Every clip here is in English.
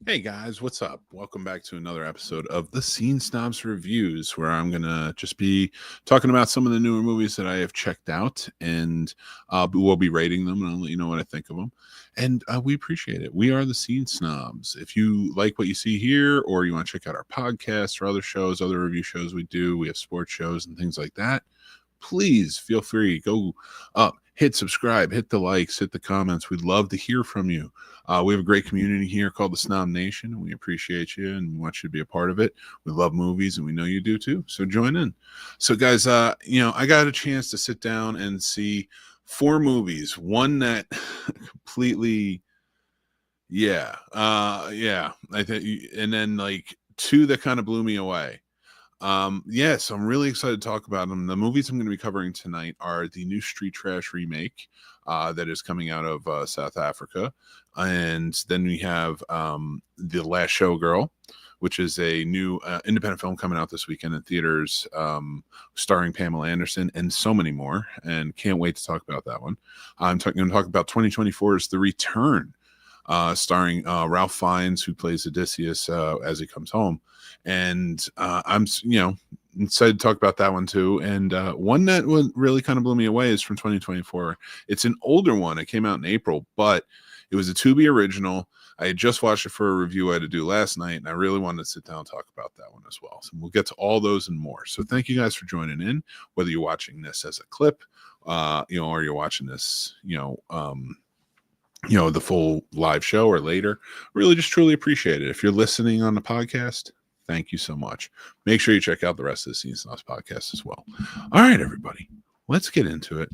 Hey guys, what's up? Welcome back to another episode of the Snobs Reviews, where I'm gonna just be talking about some of the newer movies that I have checked out, and we'll be rating them, and I'll let you know what I think of them. And we appreciate it. We are the Scene Snobs. If you like what you see here, or you want to check out our podcast or other shows, other review shows we do, we have sports shows and things like that. Please feel free, go up, hit subscribe, hit the likes, hit the comments. We'd love to hear from you. We have a great community here called the Snob Nation, and we appreciate you and we want you to be a part of it. We love movies, and we know you do too. So join in. So, guys, I got a chance to sit down and see 4 movies. One that completely, I think, and then like 2 that kind of blew me away. Yes, I'm really excited to talk about them. The movies I'm going to be covering tonight are the new Street Trash remake that is coming out of South Africa, and then we have the Last Showgirl, which is a new independent film coming out this weekend in theaters, starring Pamela Anderson and so many more. And can't wait to talk about that one. I'm going to talk about 2024's The Return, starring Ralph Fiennes, who plays Odysseus as he comes home. And I'm excited to talk about that one too. And one that really kind of blew me away is from 2024. It's an older one. It came out in April, but it was a Tubi original. I had just watched it for a review I had to do last night, and I really wanted to sit down and talk about that one as well. So we'll get to all those and more. So thank you guys for joining in, whether you're watching this as a clip, or you're watching this, the full live show or later. Really just truly appreciate it. If you're listening on the podcast, thank you so much. Make sure you check out the rest of the Scene Snobs podcast as well. All right, everybody, let's get into it.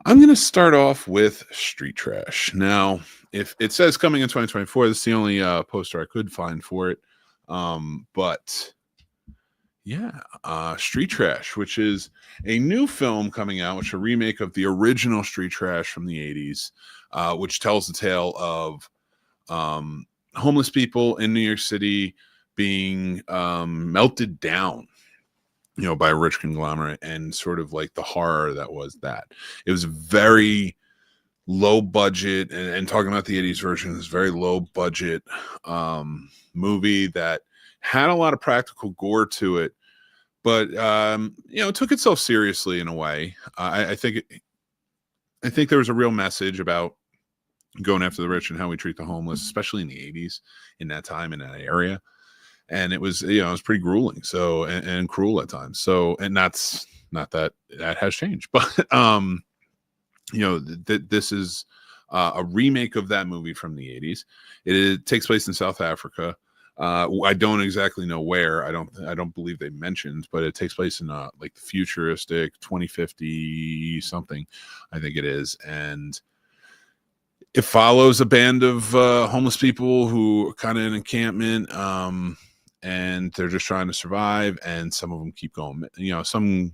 I'm going to start off with Street Trash. Now, if it says coming in 2024, this is the only poster I could find for it. But Street Trash, which is a new film coming out, which is a remake of the original Street Trash from the 80s, which tells the tale of homeless people in New York City being melted down, by a rich conglomerate, and sort of like the horror that was that. It was very low budget, and talking about the 80s version, is very low budget movie that had a lot of practical gore to it, but it took itself seriously in a way. I think there was a real message about going after the rich and how we treat the homeless, especially in the 80s, in that time, in that area. And it was, it was pretty grueling. So, and cruel at times. So, and that's not that has changed, but, this is a remake of that movie from the 80s. It takes place in South Africa. I don't exactly know where. I don't believe they mentioned, but it takes place in like the futuristic 2050 something, I think it is. And it follows a band of homeless people who are kind of in encampment, and they're just trying to survive. And some of them keep going, some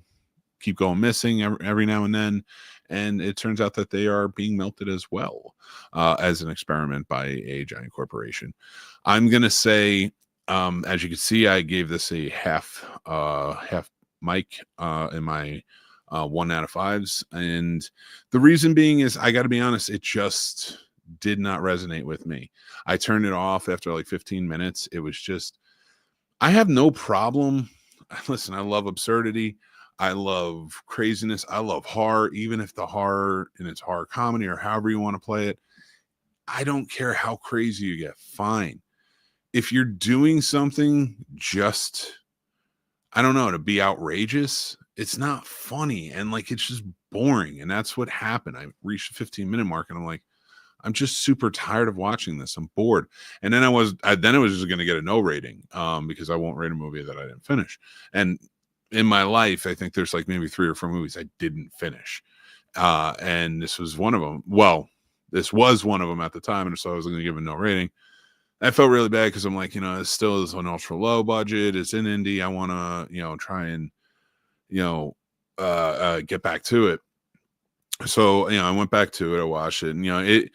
keep going missing every now and then. And it turns out that they are being melted as well, as an experiment by a giant corporation. I'm going to say, as you can see, I gave this a half mic in my 1 out of 5s. And the reason being is, I got to be honest, it just did not resonate with me. I turned it off after like 15 minutes. It was just, I have no problem. Listen, I love absurdity. I love craziness. I love horror, even if the horror, and it's horror comedy or however you want to play it. I don't care how crazy you get. Fine. If you're doing something just, I don't know, to be outrageous, it's not funny. And like, it's just boring. And that's what happened. I reached the 15-minute mark and I'm like, I'm just super tired of watching this. I'm bored. And then it was just going to get a no rating, because I won't rate a movie that I didn't finish. And in my life, I think there's like maybe 3 or 4 movies I didn't finish. And this was one of them. Well, this was one of them at the time. And so I was going to give it no rating. I felt really bad because I'm like, it still is an ultra low budget. It's in indie. I want to, try and, get back to it. So, I went back to it. I watched it, and,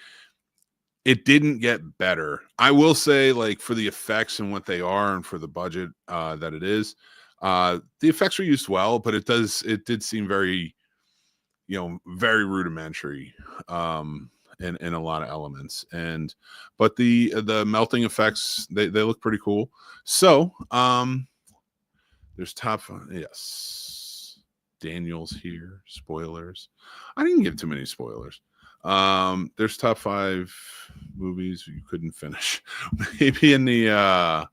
it didn't get better. I will say, like, for the effects and what they are, and for the budget that it is, the effects were used well, but it did seem very, very rudimentary. in a lot of elements. But the melting effects, they look pretty cool. So there's top five. Yes, Daniel's here. Spoilers. I didn't give too many spoilers. There's top 5 movies you couldn't finish. Maybe in the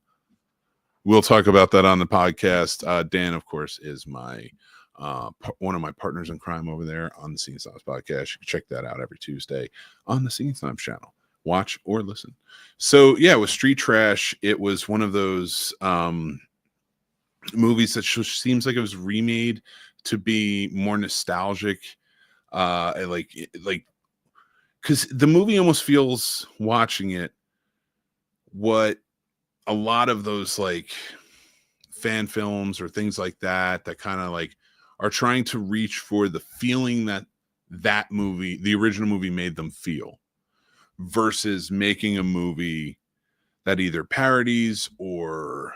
we'll talk about that on the podcast. Dan, of course, is my one of my partners in crime over there on the Scene Snobs podcast. You can check that out every Tuesday on the Scene Snobs channel. Watch or listen. So yeah, with Street Trash, it was one of those movies that seems like it was remade to be more nostalgic, like because the movie almost feels, watching it, what a lot of those like fan films or things like that kind of like are trying to reach for the feeling that movie, the original movie, made them feel, versus making a movie that either parodies or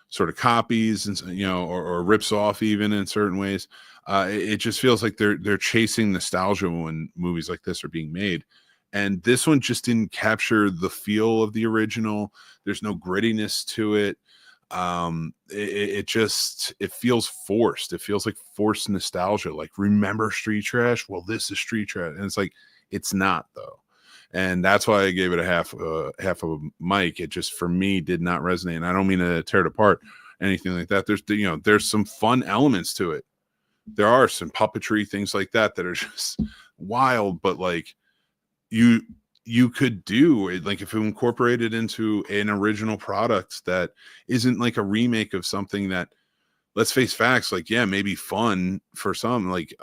sort of copies and, you know, or rips off even in certain ways. It just feels like they're chasing nostalgia when movies like this are being made. And this one just didn't capture the feel of the original. There's no grittiness to it. It feels forced. It feels like forced nostalgia. Like, remember Street Trash? Well, this is Street Trash. And it's like, it's not though. And that's why I gave it a half of a mic. It just, for me, did not resonate. And I don't mean to tear it apart, anything like that. There's some fun elements to it. There are some puppetry, things like that are just wild, but like you could do it, like if you incorporate it into an original product that isn't like a remake of something that, let's face facts, like, yeah, maybe fun for some, like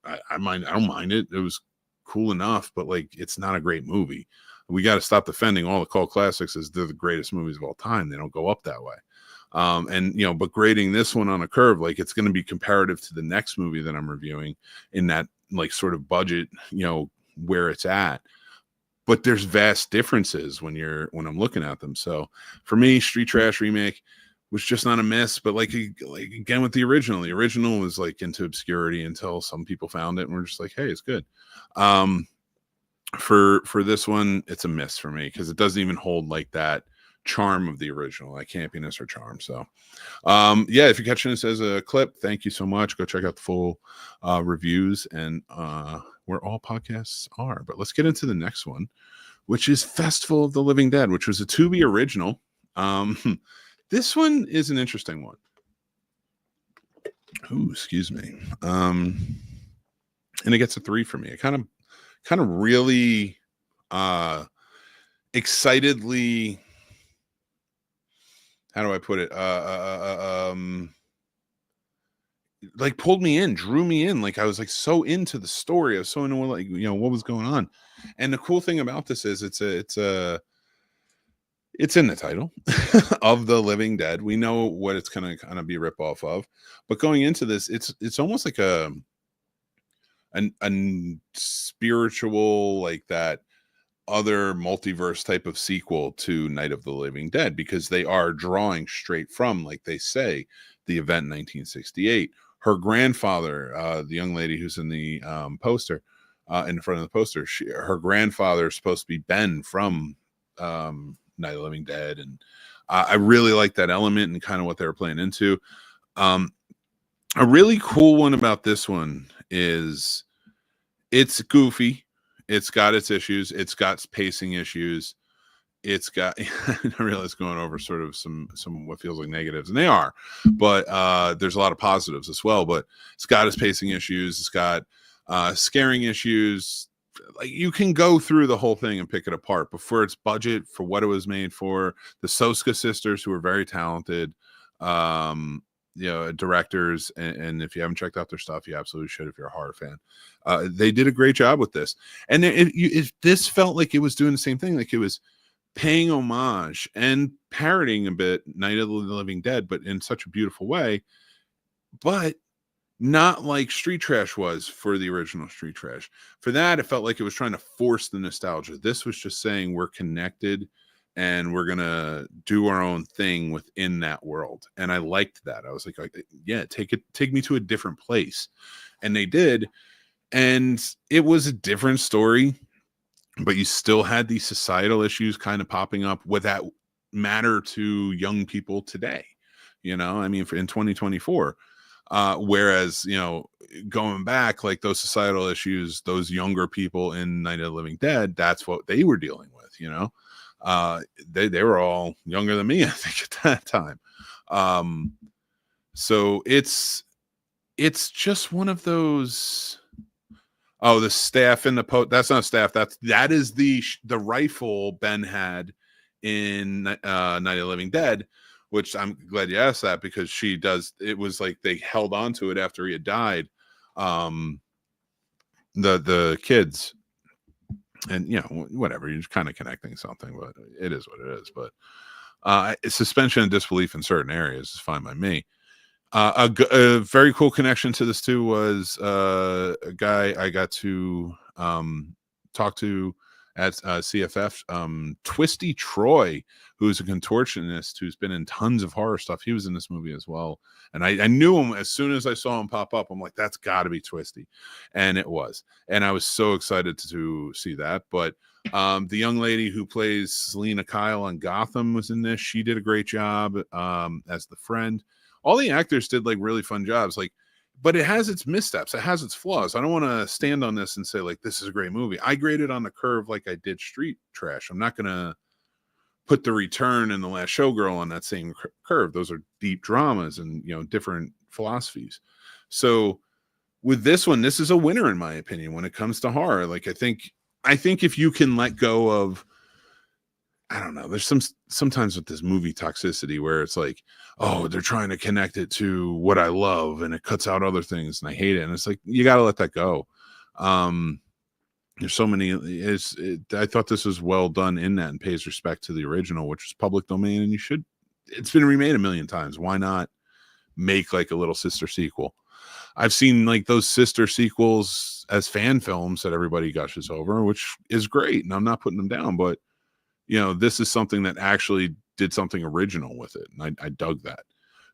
I don't mind it. It was cool enough, but like, it's not a great movie. We got to stop defending all the cult classics as they're the greatest movies of all time. They don't go up that way. But grading this one on a curve, like, it's going to be comparative to the next movie that I'm reviewing in that like sort of budget, where it's at. But there's vast differences when I'm looking at them. So for me, Street Trash remake was just not a miss. But like again with the original was like into obscurity until some people found it and we're just like, hey, it's good. For this one, it's a miss for me because it doesn't even hold like that charm of the original, like campiness or charm. So if you're catching this as a clip, thank you so much. Go check out the full reviews and where all podcasts are. But let's get into the next one, which is Festival of the Living Dead, which was a Tubi original. This one is an interesting one. Ooh, excuse me. And it gets a 3 for me. It kind of really excitedly, how do I put it? Like pulled me in, drew me in. Like I was like so into the story. I was so into what was going on. And the cool thing about this is it's in the title of The Living Dead. We know what it's gonna kind of be a ripoff of, but going into this, it's almost like a spiritual, like that other multiverse type of sequel to Night of the Living Dead, because they are drawing straight from, like they say, the event in 1968. Her grandfather, the young lady who's in the poster, in front of the poster, her grandfather is supposed to be Ben from Night of the Living Dead. And I really like that element and kind of what they were playing into. A really cool one about this one is it's goofy. It's got its issues. It's got pacing issues. It's got, I realize going over sort of some what feels like negatives, and they are, but there's a lot of positives as well. But it's got its pacing issues. It's got scaring issues. Like, you can go through the whole thing and pick it apart, but for its budget, for what it was made for, the Soska sisters, who are very talented, directors, and if you haven't checked out their stuff, you absolutely should if you're a horror fan. They did a great job with this, and this felt like it was doing the same thing, like it was paying homage and parodying a bit Night of the Living Dead, but in such a beautiful way, but not like Street Trash was for the original Street Trash. For that, it felt like it was trying to force the nostalgia. This was just saying we're connected and we're gonna do our own thing within that world. And I liked that. I was like, yeah, take me to a different place. And they did. And it was a different story, but you still had these societal issues kind of popping up with that matter to young people today. I mean, in 2024. Whereas, going back, like those societal issues, those younger people in Night of the Living Dead, that's what they were dealing with. They were all younger than me, I think, at that time. So it's just one of those. Oh, the staff in the that's not staff. That is the rifle Ben had in Night of the Living Dead, which I'm glad you asked that, because she does. It was like they held on to it after he had died. The kids, and whatever, you're just kind of connecting something, but it is what it is. But suspension of disbelief in certain areas is fine by me. A very cool connection to this too was a guy I got to talk to at CFF, Twisty Troy, who's a contortionist who's been in tons of horror stuff. He was in this movie as well, and I knew him as soon as I saw him pop up. I'm like, that's got to be Twisty, and it was, and I was so excited to see that. But the young lady who plays Selena Kyle on Gotham was in this. She did a great job as the friend. All the actors did like really fun jobs, but it has its missteps. It has its flaws. I don't want to stand on this and say like, this is a great movie. I graded on the curve like I did Street Trash. I'm not going to put The Return and The Last Showgirl on that same curve. Those are deep dramas and, different philosophies. So with this one, this is a winner in my opinion when it comes to horror. Like, I think if you can let go of, I don't know, there's sometimes with this movie toxicity where it's like, oh, they're trying to connect it to what I love and it cuts out other things and I hate it. And it's like, you got to let that go. There's so many, I thought this was well done in that and pays respect to the original, which is public domain. And it's been remade a million times. Why not make like a little sister sequel? I've seen like those sister sequels as fan films that everybody gushes over, which is great. And I'm not putting them down, but this is something that actually did something original with it. And I dug that.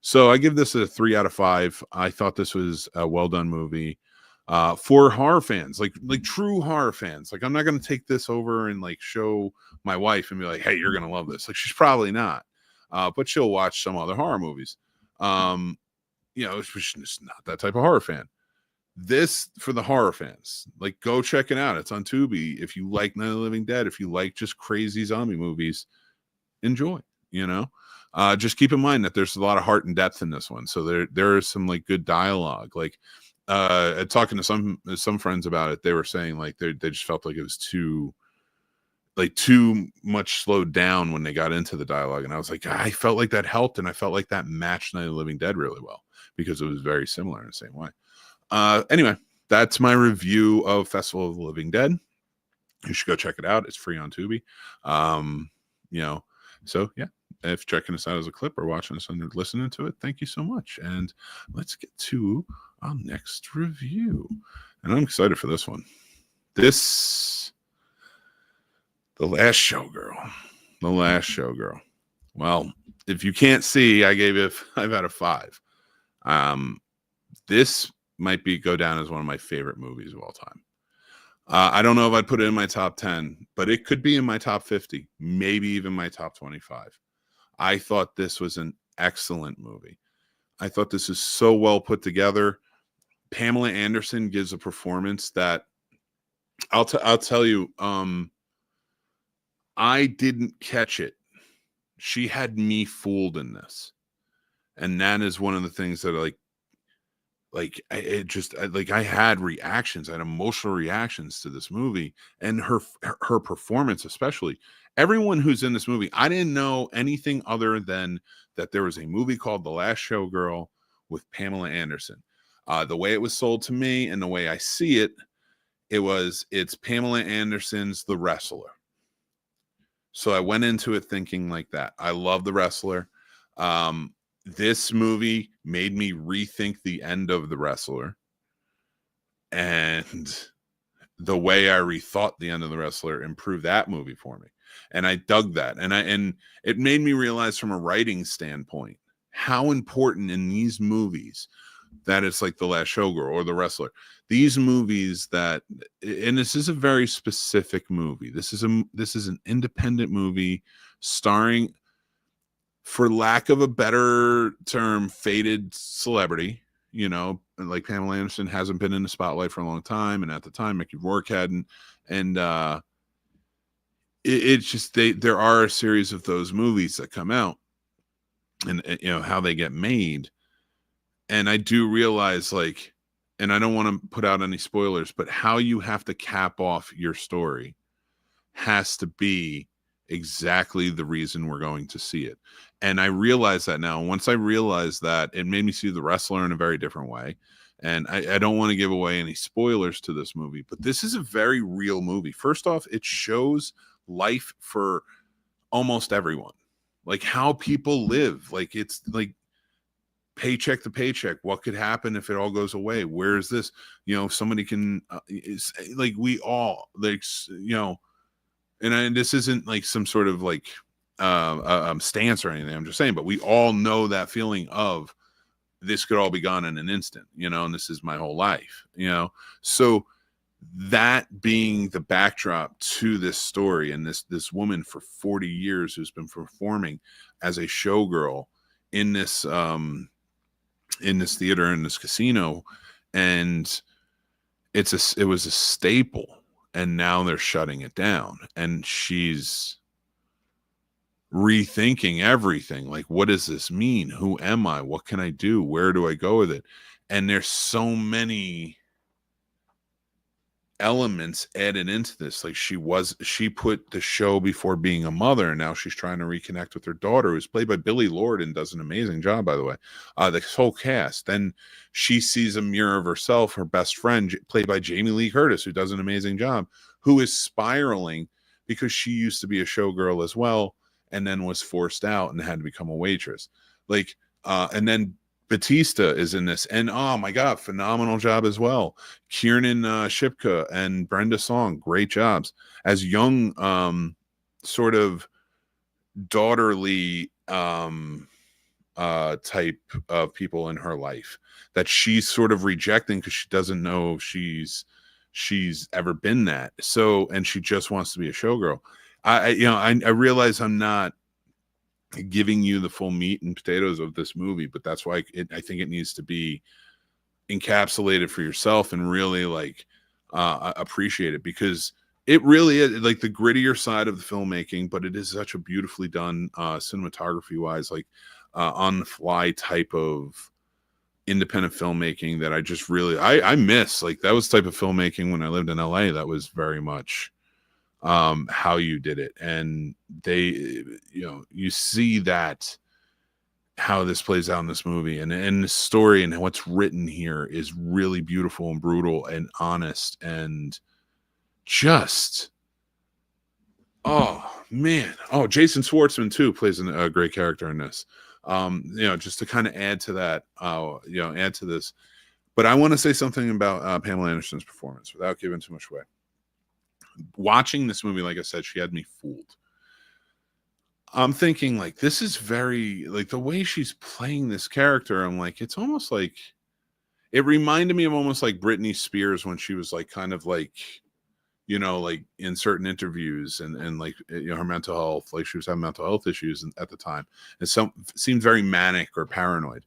So I give this a 3 out of 5. I thought this was a well done movie for horror fans, like true horror fans. Like, I'm not going to take this over and like show my wife and be like, hey, you're going to love this. Like, she's probably not, but she'll watch some other horror movies. She's just not that type of horror fan. This for the horror fans, like, go check it out. It's on Tubi. If you like Night of the Living Dead, if you like just crazy zombie movies, enjoy. Just keep in mind that there's a lot of heart and depth in this one. So there is some like good dialogue. Like, talking to some friends about it, they were saying like they just felt like it was too much slowed down when they got into the dialogue, and I was like, I felt like that helped, and I felt like that matched Night of the Living Dead really well because it was very similar in the same way. Anyway, that's my review of Festival of the Living Dead. You should go check it out. It's free on Tubi. So yeah, if checking us out as a clip or watching us and listening to it, thank you so much. And let's get to our next review. And I'm excited for this one. The Last Showgirl. The Last Showgirl. Well, if you can't see, I gave it 5 out of 5. This might go down as one of my favorite movies of all time. I don't know if I'd put it in my top 10, but it could be in my top 50, maybe even my top 25. I thought this was an excellent movie. I thought this is so well put together. Pamela Anderson gives a performance that I'll tell you, I didn't catch it. She had me fooled in this. And that is one of the things that I had reactions, I had emotional reactions to this movie, and her performance, especially. Everyone who's in this movie, I didn't know anything other than that there was a movie called The Last Showgirl with Pamela Anderson. The way it was sold to me and the way I see it, it's Pamela Anderson's The Wrestler. So I went into it thinking like that. I love The Wrestler. This movie made me rethink the end of The Wrestler, and the way I rethought the end of The Wrestler improved that movie for me. And I dug that. And it made me realize from a writing standpoint how important in these movies that it's like The Last Showgirl or The Wrestler. These movies that, and this is a very specific movie. This is an independent movie starring, for lack of a better term, faded celebrity. You know, like Pamela Anderson hasn't been in the spotlight for a long time, and at the time, Mickey Rourke hadn't, and it's just there are a series of those movies that come out, and you know how they get made. And I do realize, like, and I don't want to put out any spoilers, but how you have to cap off your story has to be exactly the reason we're going to see it. And I realize that now. Once I realized that, it made me see The Wrestler in a very different way. And I don't want to give away any spoilers to this movie, but this is a very real movie. First off, it shows life for almost everyone, like how people live. Like, it's like paycheck to paycheck. What could happen if it all goes away? Where is this? You know, somebody can, it's like, we all, like, you know, and this isn't like some sort of like stance or anything. I'm just saying, but we all know that feeling of, this could all be gone in an instant, you know, and this is my whole life, you know. So that being the backdrop to this story, and this woman for 40 years who's been performing as a showgirl in this theater, in this casino, and it was a staple, and now they're shutting it down, and she's rethinking everything. Like, what does this mean? Who am I? What can I do? Where do I go with it? And there's so many elements added into this. Like, she put the show before being a mother, and now she's trying to reconnect with her daughter, who's played by Billie Lourd and does an amazing job, by the way. The whole cast. Then she sees a mirror of herself, her best friend, played by Jamie Lee Curtis, who does an amazing job, who is spiraling because she used to be a showgirl as well, and then was forced out and had to become a waitress. Like, and then Batista is in this, and oh my god, phenomenal job as well. Kiernan Shipka and Brenda Song, great jobs as young, sort of daughterly type of people in her life that she's sort of rejecting because she doesn't know she's ever been that. So, and she just wants to be a showgirl. I realize I'm not giving you the full meat and potatoes of this movie, but that's why I think it needs to be encapsulated for yourself and really like appreciate it, because it really is like the grittier side of the filmmaking, but it is such a beautifully done cinematography wise, like on the fly type of independent filmmaking that I just really I miss. Like, that was the type of filmmaking when I lived in LA that was very much how you did it. And they, you know, you see that how this plays out in this movie, and the story and what's written here is really beautiful and brutal and honest, and just, oh man. Oh, Jason Schwartzman too plays a great character in this. You know, just to kind of add to that, you know, add to this. But I want to say something about Pamela Anderson's performance without giving too much away. Watching this movie, like I said, she had me fooled. I'm thinking, like, this is very, like, the way she's playing this character, I'm like, it's almost like, it reminded me of almost like Britney Spears when she was like kind of like, you know, like in certain interviews and like, you know, her mental health, like she was having mental health issues at the time. It seemed very manic or paranoid.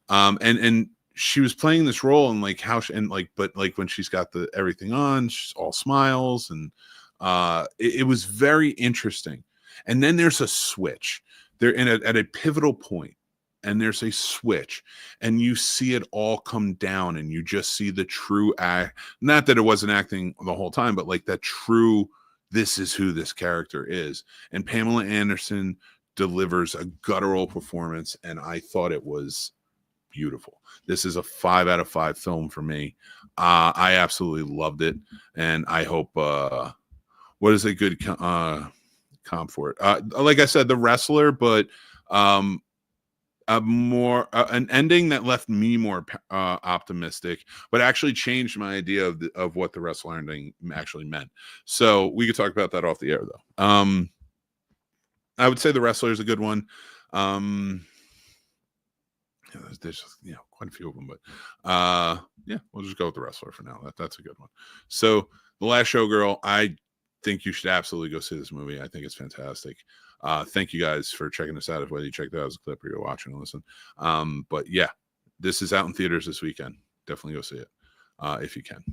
And she was playing this role, and like how she, and like, but like when she's got everything on, she's all smiles, and it was very interesting. And then there's a switch there at a pivotal point, and there's a switch, and you see it all come down, and you just see the true act. Not that it wasn't acting the whole time, but like that true, this is who this character is. And Pamela Anderson delivers a guttural performance, and I thought it was beautiful. This is a 5 out of 5 film for me. I absolutely loved it, and I hope what is a good comp for it? Like I said, The Wrestler, but an ending that left me more optimistic, but actually changed my idea of what The Wrestler ending actually meant. So we could talk about that off the air, though. I would say The Wrestler is a good one. there's quite a few of them, but yeah, we'll just go with The Wrestler for now. That's a good one. So The Last Showgirl, I think you should absolutely go see this movie. I think it's fantastic. Thank you guys for checking this out, whether you checked it out as a clip or you're watching and listen. But yeah, this is out in theaters this weekend. Definitely go see it if you can.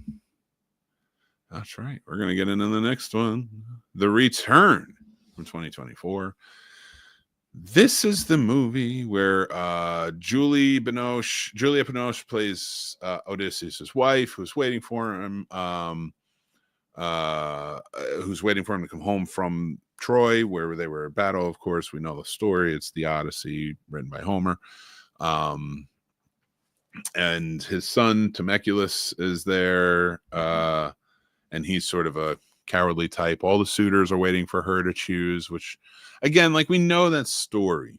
That's right. We're going to get into the next one. The Return from 2024. This is the movie where Juliette Binoche plays Odysseus' wife, who's waiting for him, to come home from Troy, where they were at battle. Of course, we know the story. It's the Odyssey written by Homer. And his son, Temecula, is there, and he's sort of a cowardly type. All the suitors are waiting for her to choose, which, again, like, we know that story,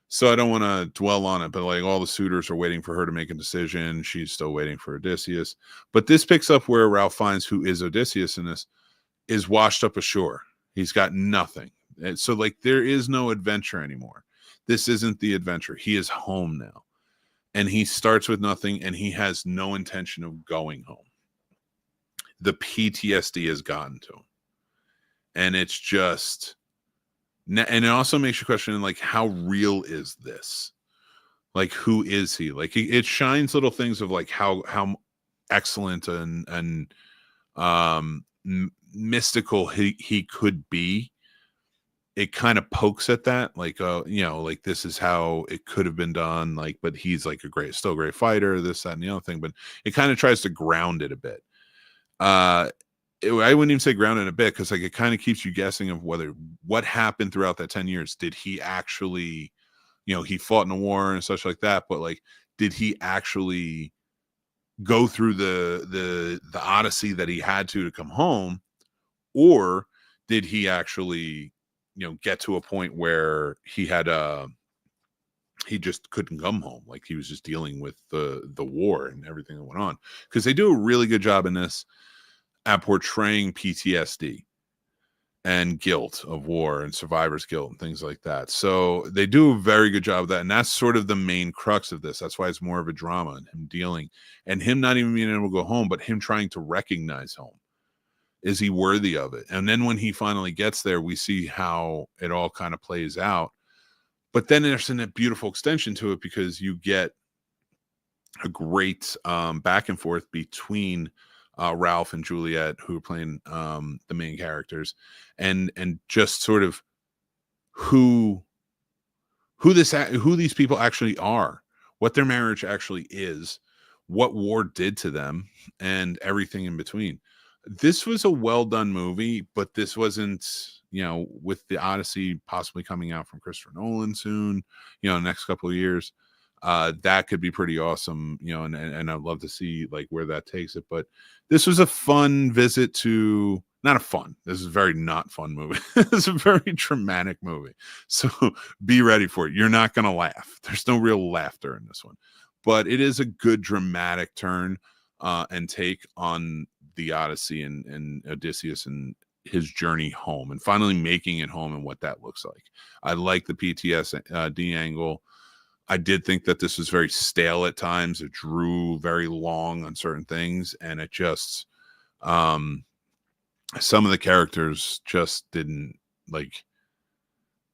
so I don't want to dwell on it, but like, all the suitors are waiting for her to make a decision. She's still waiting for Odysseus. But this picks up where Ralph Fiennes, who is Odysseus in this, is washed up ashore. He's got nothing. And so, like, there is no adventure anymore. This isn't the adventure. He is home now. And he starts with nothing, and he has no intention of going home. The PTSD has gotten to him. And it's just, and it also makes you question, like, how real is this? Like, who is he? Like, it shines little things of like how excellent and mystical he could be. It kind of pokes at that, like, like, this is how it could have been done, like, but he's like still a great fighter, this, that, and the other thing. But it kind of tries to ground it a bit. I wouldn't even say ground it a bit, because like, it kind of keeps you guessing of what happened throughout that 10 years. Did he actually, he fought in a war and such like that, but like, did he actually go through the odyssey that he had to come home, or did he actually get to a point where he just couldn't come home, like he was just dealing with the war and everything that went on? Because they do a really good job in this at portraying PTSD and guilt of war and survivor's guilt and things like that. So they do a very good job of that, and that's sort of the main crux of this. That's why it's more of a drama, and him dealing, and him not even being able to go home, but him trying to recognize home. Is he worthy of it? And then when he finally gets there, we see how it all kind of plays out. But then there's a beautiful extension to it, because you get a great back and forth between Ralph and Juliette, who are playing the main characters, and just sort of who these people actually are, what their marriage actually is, what war did to them, and everything in between. This was a well done movie, but this wasn't, with the Odyssey possibly coming out from Christopher Nolan soon, the next couple of years, that could be pretty awesome, and I'd love to see like where that takes it. But this was a fun visit to, this is a very not fun movie. It's a very dramatic movie. So be ready for it. You're not going to laugh. There's no real laughter in this one, but it is a good dramatic turn and take on the Odyssey and Odysseus and his journey home, and finally making it home, and what that looks like. I like the PTSD angle. I did think that this was very stale at times. It drew very long on certain things, and it just some of the characters just didn't like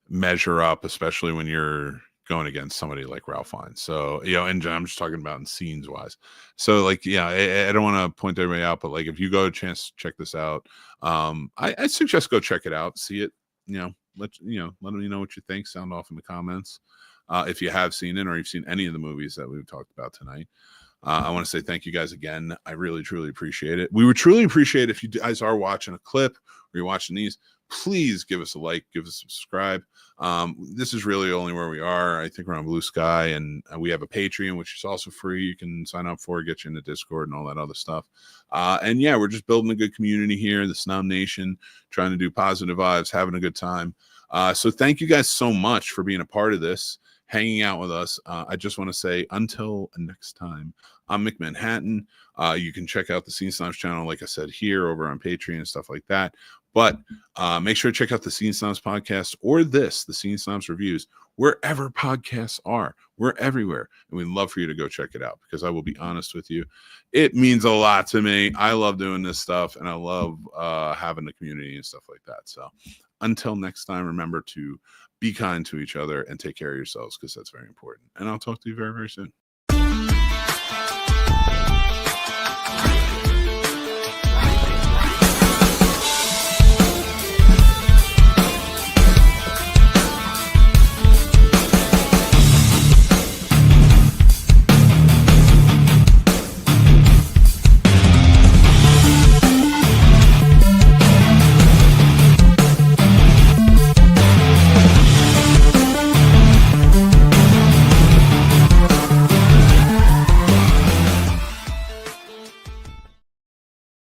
measure up, especially when you're going against somebody like Ralph Fiennes. So, and I'm just talking about in scenes wise. So like, yeah, I don't want to point everybody out, but like, if you go a chance to check this out, I suggest go check it out, see it, let me know what you think. Sound off in the comments. If you have seen it, or you've seen any of the movies that we've talked about tonight. I want to say thank you guys again. I really, truly appreciate it. We would truly appreciate if you guys are watching a clip or you're watching these, please give us a like, give us a subscribe. This is really only where we are. I think we're on Blue Sky, and we have a Patreon, which is also free. You can sign up for it, get you into Discord and all that other stuff. And yeah, we're just building a good community here, the Snob Nation, trying to do positive vibes, having a good time. So thank you guys so much for being a part of this, hanging out with us. I just want to say until next time, I'm Mick Manhattan. You can check out the Scene Snobs channel, like I said, here over on Patreon and stuff like that. But make sure to check out the Scene Snobs podcast or the Scene Snobs reviews, wherever podcasts are. We're everywhere. And we'd love for you to go check it out, because I will be honest with you, it means a lot to me. I love doing this stuff, and I love having the community and stuff like that. So until next time, remember to be kind to each other and take care of yourselves, because that's very important. And I'll talk to you very, very soon.